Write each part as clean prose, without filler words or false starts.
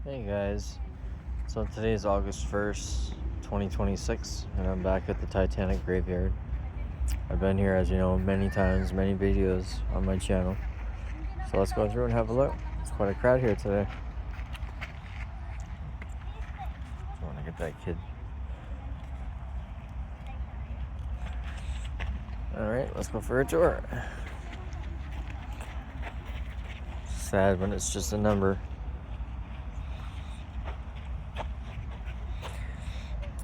Hey guys, so today is August 1st, 2026, and I'm back at the Titanic graveyard. I've been here, as you know, many times, many videos on my channel. So let's go through and have a look. It's quite a crowd here today. I want to get that kid. Alright, let's go for a tour. Sad when it's just a number.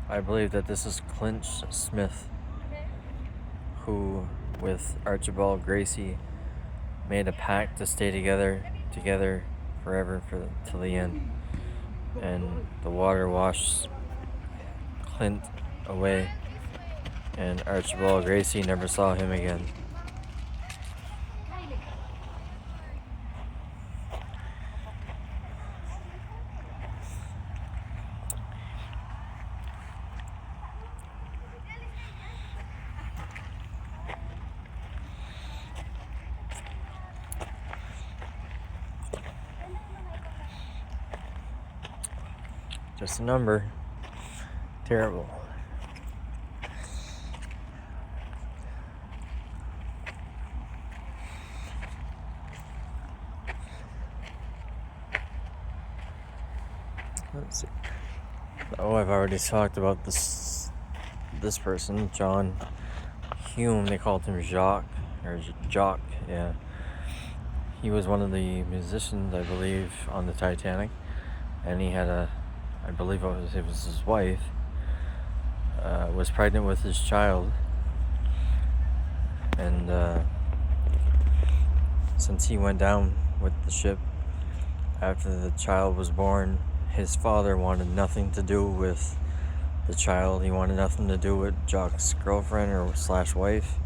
I believe that this is Clint Smith, who, with Archibald Gracie, made a pact to stay together forever till the end. And the water washed Clint away, and Archibald Gracie never saw him again. Just a number. Terrible. Let's see. Oh, I've already talked about this person, John Hume. They called him Jacques, or Jock, yeah. He was one of the musicians, I believe, on the Titanic, and he had I believe it was his wife, was pregnant with his child, and since he went down with the ship after the child was born, his father wanted nothing to do with the child. He wanted nothing to do with Jock's girlfriend or / wife,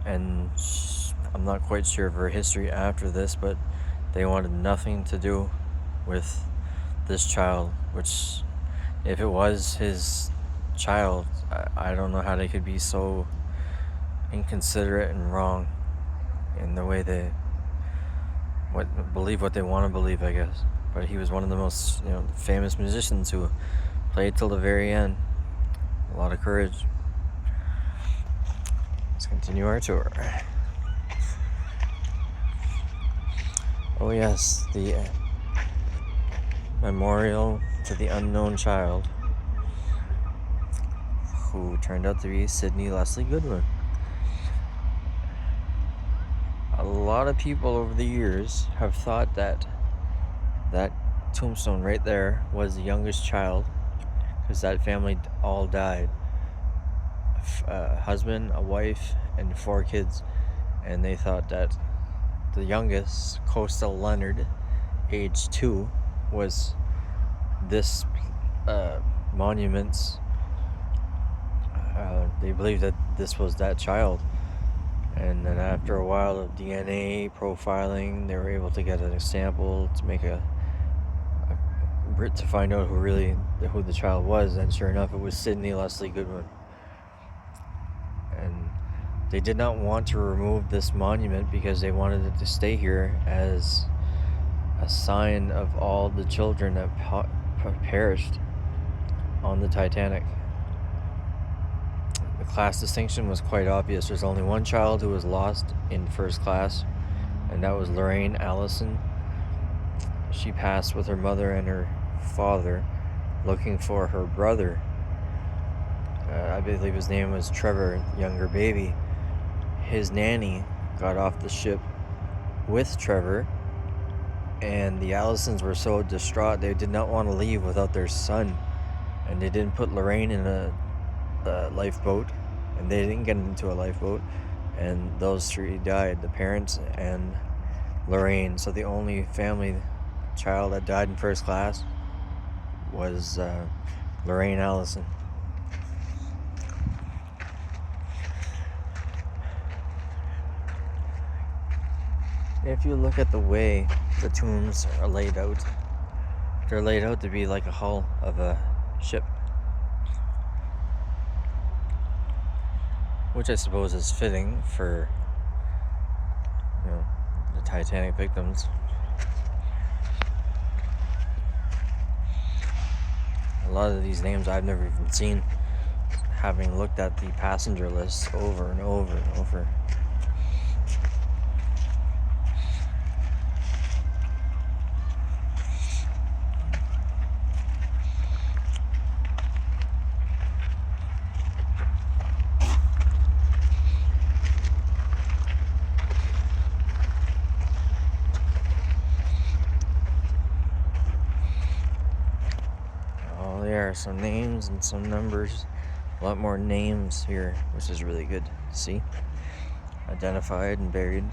and I'm not quite sure of her history after this, but they wanted nothing to do with this child, which, if it was his child, I don't know how they could be so inconsiderate and wrong in the way they believe what they want to believe, I guess. But he was one of the most famous musicians who played till the very end. A lot of courage. Let's continue our tour. Oh yes, the memorial to the unknown child, who turned out to be Sidney Leslie Goodwin. A lot of people over the years have thought that tombstone right there was the youngest child, because that family all died. A husband, a wife, and 4 kids. And they thought that the youngest, Coastal Leonard, age 2, was this monument's. They believed that this was that child. And then after a while of DNA profiling, they were able to get a sample to make to find out who the child was. And sure enough, it was Sidney Leslie Goodwin. And they did not want to remove this monument because they wanted it to stay here as a sign of all the children that perished on the Titanic. The class distinction was quite obvious. There's only one child who was lost in first class, and that was Lorraine Allison. She passed with her mother and her father looking for her brother. I believe his name was Trevor, younger baby. His nanny got off the ship with Trevor, and the Allisons were so distraught they did not want to leave without their son, and they didn't put Lorraine in a lifeboat, and they didn't get into a lifeboat, and those 3 died, the parents and Lorraine. So the only family child that died in first class was Lorraine Allison. If you look at the way the tombs are laid out, they're laid out to be like a hull of a ship, which I suppose is fitting for the Titanic victims. lot of these names I've never even seen, having looked at the passenger lists over and over and over. Oh, there are some names and some numbers. A lot more names here, which is really good to see. Identified and buried.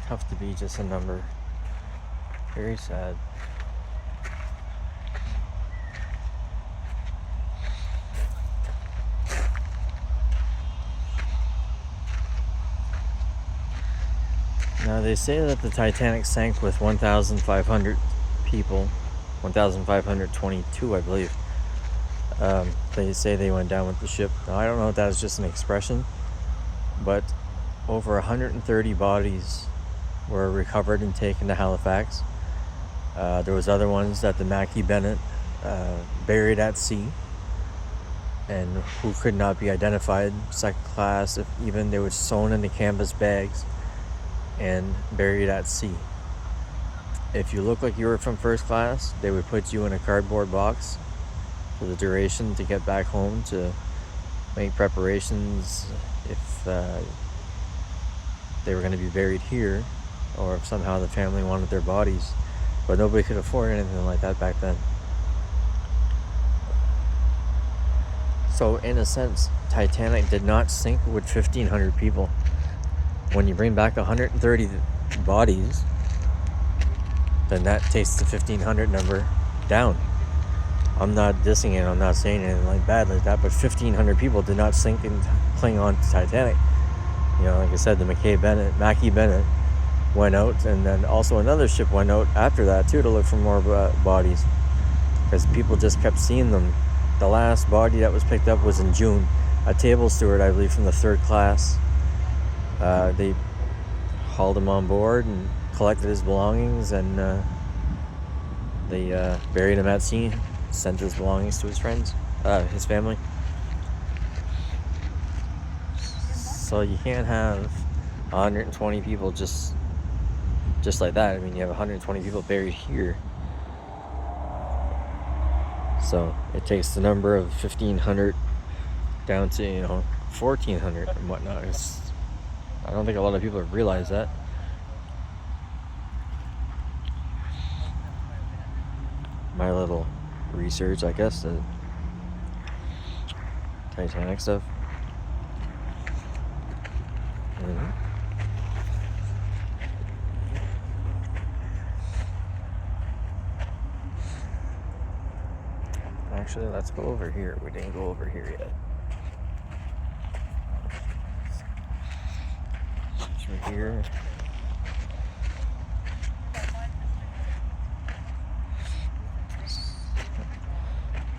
Tough to be just a number. Very sad. Now they say that the Titanic sank with 1,500 people, 1,522 I believe. They say they went down with the ship. Now I don't know if that was just an expression, but over 130 bodies were recovered and taken to Halifax. There was other ones that the Mackay-Bennett buried at sea, and who could not be identified, second class, if even they were sewn into canvas bags and buried at sea. If you look like you were from first class, they would put you in a cardboard box for the duration to get back home to make preparations if they were going to be buried here, or if somehow the family wanted their bodies. But nobody could afford anything like that back then. So in a sense, Titanic did not sink with 1,500 people. When you bring back 130 bodies, then that takes the 1,500 number down. I'm not dissing it, I'm not saying anything like bad like that, but 1,500 people did not sink and cling on to Titanic. You know, like I said, the Mackay-Bennett went out, and then also another ship went out after that too to look for more bodies, because people just kept seeing them. The last body that was picked up was in June. A table steward, I believe, from the third class. They hauled him on board and collected his belongings, and they buried him at sea, sent his belongings to his friends, his family. So you can't have 120 people just like that. I mean, you have 120 people buried here. So it takes the number of 1,500 down to 1,400 and whatnot. I don't think a lot of people realize that. My little research, I guess, the Titanic stuff. Actually, let's go over here. We didn't go over here yet. Through here.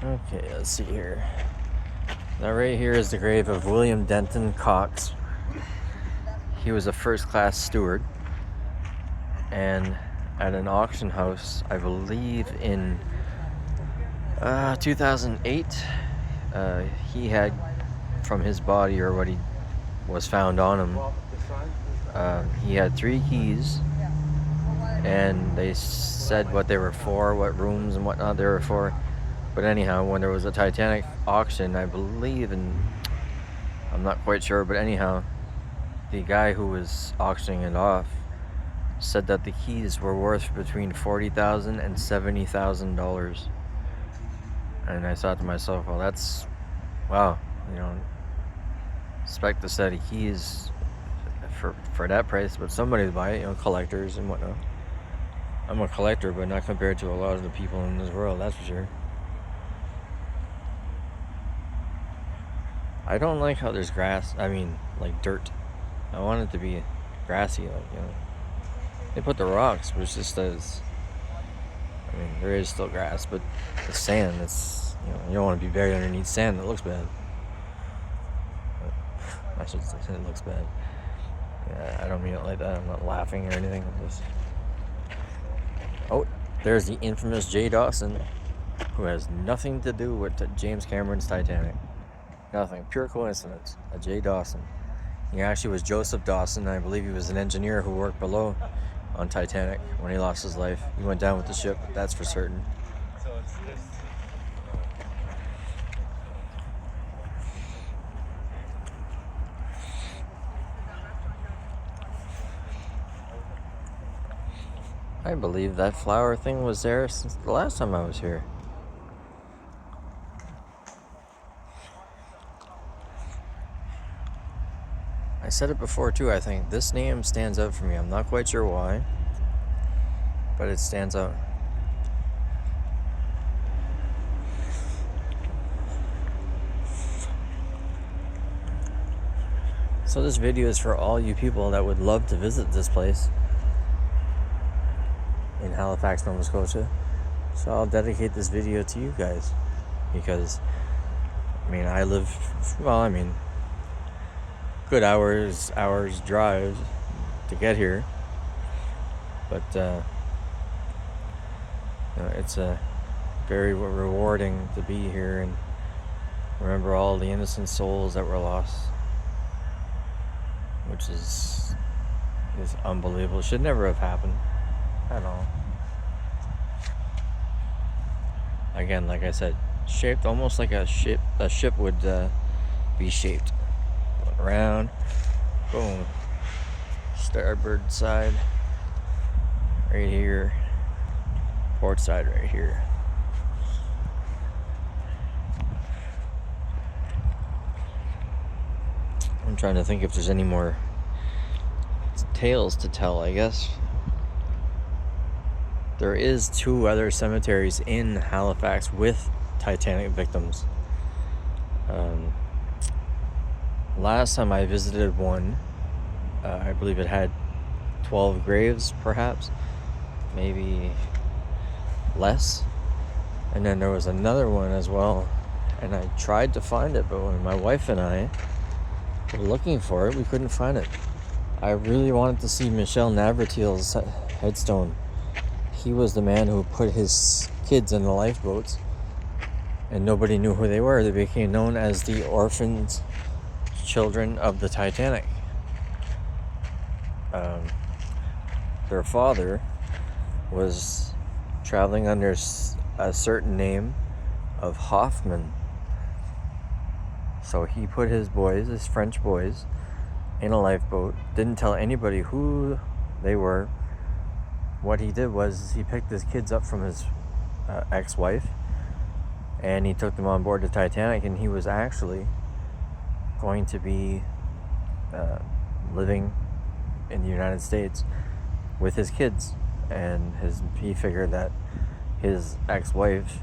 Okay, let's see here. Now right here is the grave of William Denton Cox. He was a first-class steward, and at an auction house, I believe in 2008, he had, from his body, or what he was found on him, he had 3 keys, and they said what they were for, what rooms and whatnot they were for. But anyhow, when there was a Titanic auction, I believe, and I'm not quite sure, but anyhow, the guy who was auctioning it off said that the keys were worth between $40,000 and $70,000. And I thought to myself, well, that's, wow, expect a set of keys for that price, but somebody to buy it, collectors and whatnot. I'm a collector, but not compared to a lot of the people in this world, that's for sure. I don't like how there's grass, like dirt. I want it to be grassy, They put the rocks, which just does. I mean, there is still grass, but the sand, it's, you don't want to be buried underneath sand that looks bad. I should say it looks bad. Yeah, I don't mean it like that. I'm not laughing or anything. Oh, there's the infamous Jay Dawson, who has nothing to do with James Cameron's Titanic. Nothing. Pure coincidence. A Jay Dawson. He actually was Joseph Dawson. I believe he was an engineer who worked below on Titanic when he lost his life. He went down with the ship, that's for certain. So it's this. I believe that flower thing was there since the last time I was here. I said it before too, I think. This name stands out for me. I'm not quite sure why, but it stands out. So this video is for all you people that would love to visit this place in Halifax, Nova Scotia. So I'll dedicate this video to you guys, because I live, good hours drive to get here, but it's a very rewarding to be here and remember all the innocent souls that were lost, which is unbelievable. It should never have happened at all. Again, like I said, shaped almost like a ship would be shaped. Around, boom, starboard side right here, port side right here. I'm trying to think if there's any more tales to tell. I guess there is 2 other cemeteries in Halifax with Titanic victims. Last time I visited one, I believe it had 12 graves, perhaps, maybe less. And then there was another one as well, and I tried to find it, but when my wife and I were looking for it, we couldn't find it. I really wanted to see Michel Navratil's headstone. He was the man who put his kids in the lifeboats, and nobody knew who they were. They became known as the orphans, children of the Titanic. Their father was traveling under a certain name of Hoffman. So he put his French boys, in a lifeboat, didn't tell anybody who they were. What he did was he picked his kids up from his ex-wife, and he took them on board the Titanic, and he was actually going to be living in the United States with his kids, and he figured that his ex-wife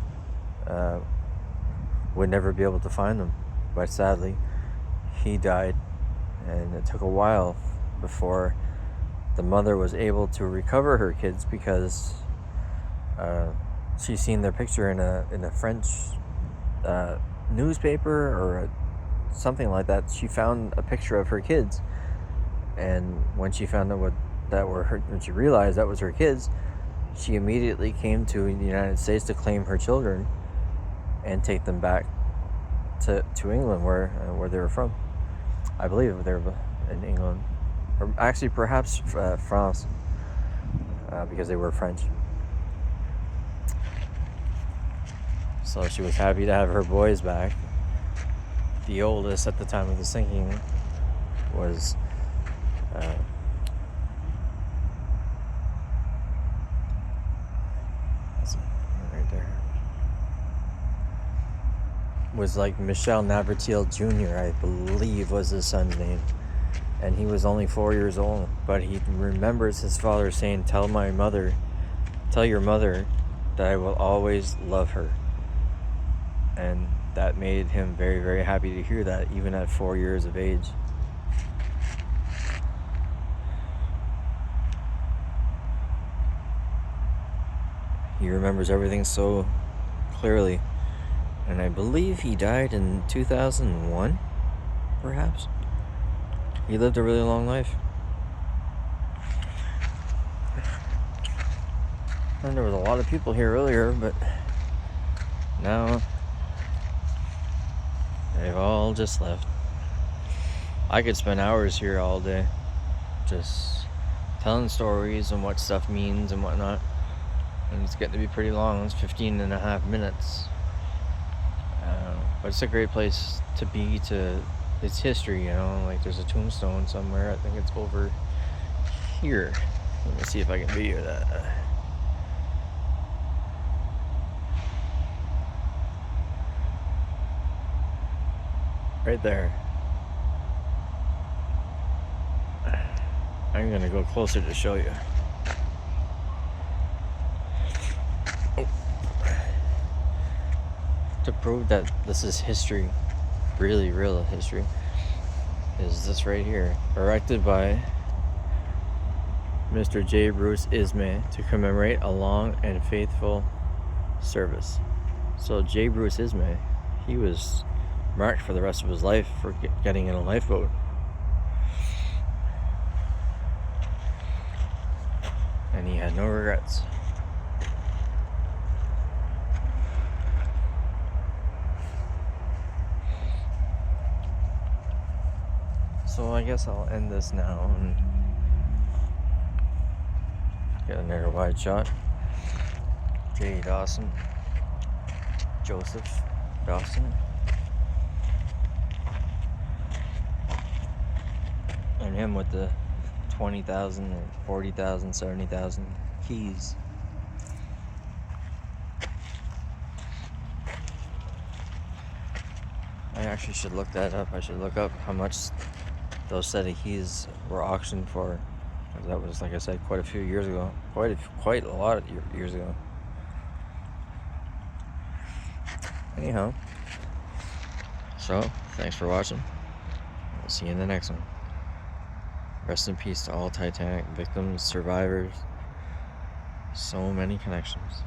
would never be able to find them, but sadly he died, and it took a while before the mother was able to recover her kids, because she seen their picture in a French newspaper or something like that. She found a picture of her kids, and when she found out when she realized that was her kids, she immediately came to the United States to claim her children and take them back to England, where they were from. I believe they were in England, or actually perhaps France, because they were French. So she was happy to have her boys back. The oldest at the time of the sinking was right there. Was like Michel Navratil Jr., I believe was his son's name. And he was only 4 years old, but he remembers his father saying, tell your mother that I will always love her. And that made him very, very happy to hear that, even at 4 years of age. He remembers everything so clearly. And I believe he died in 2001, perhaps. He lived a really long life. And there was a lot of people here earlier, but now they've all just left. I could spend hours here all day, just telling stories and what stuff means and whatnot. And it's getting to be pretty long. It's 15 and a half minutes. But it's a great place to be, it's history, like there's a tombstone somewhere. I think it's over here. Let me see if I can video that. Right there. I'm gonna go closer to show you. To prove that this is history, really real history, is this right here, erected by Mr. J. Bruce Ismay to commemorate a long and faithful service. So J. Bruce Ismay, he was marked for the rest of his life for getting in a lifeboat. And he had no regrets. So I guess I'll end this now and get another wide shot. J. Dawson, Joseph Dawson, and him with the 20,000 or 40,000, 70,000 keys. I actually should look that up. I should look up how much those set of keys were auctioned for. That was, like I said, quite a few years ago. Quite a lot of years ago. Anyhow, so thanks for watching. We'll see you in the next one. Rest in peace to all Titanic victims, survivors. So many connections.